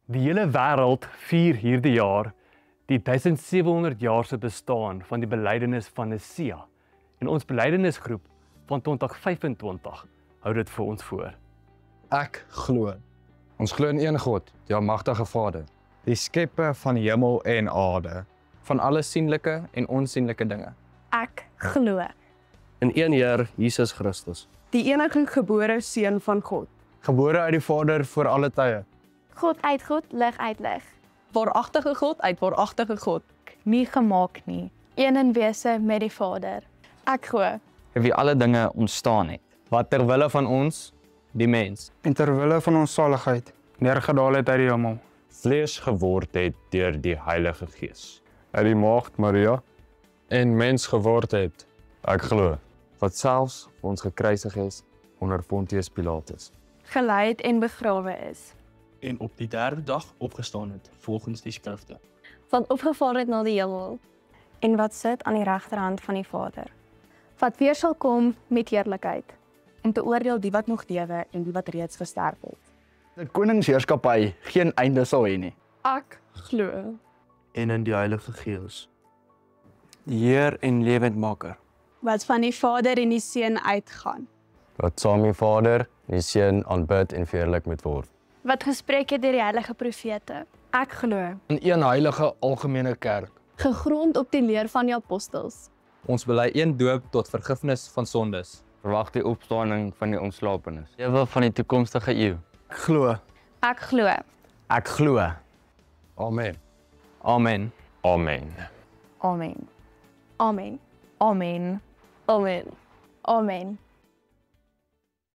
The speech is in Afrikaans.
Die hele wêreld vier hierdie jaar die 1700 jaar se bestaan van die belydenis van Nicea. En ons belydenisgroep van 2025 hou dit vir ons voor. Ek glo. Ons glo in een God, die almagtige Vader, Die skepper van hemel en aarde. van alle sienlike en onsienlike dinge. Ek glo. In een Heer Jesus Christus. Die enige gebore seun van God. Gebore uit die Vader voor alle tye. God uit God, lig uit lig. Waaragtige God uit waaragtige God. Nie gemaak nie. Een in wese met die Vader. Ek glo. Wie alle dinge ontstaan het. Wat ter wille van ons, die mens, En terwille van ons saligheid, neergedaal het uit die hemel. Vlees geword het deur die Heilige Gees. Uit die maagd Maria en mens geword het. Ek glo, wat selfs vir ons gekruisig is onder Pontius Pilatus. Gelei het en begrawe is. En op die derde dag opgestaan het, volgens die skrifte. Wat opgevaar het na die hemel. En wat sit aan die regterhand van die Vader. Wat weer sal kom met heerlikheid. Om te oordeel die wat nog lewe en die wat reeds gesterf het. Die koningsheerskappy geen einde sal hê nie. Ek glo. En in die Heilige Gees. Die Heer en lewendmaker. Wat van die Vader en die Seun uitgaan. Wat saam die Vader, die Seun aanbid en verheerlik moet word. Wat gespreek het deur die heilige profete. Ek glo. In een heilige algemene kerk. Gegrond op die leer van die apostels. ons bely een doop tot vergifnis van sondes. Verwag die opstanding van die ontslapenis. Lewe van die toekomstige eeu. Ek glo. Ek glo. Ek glo. Amen. Amen. Amen. Amen. Amen. Amen. Amen. Amen.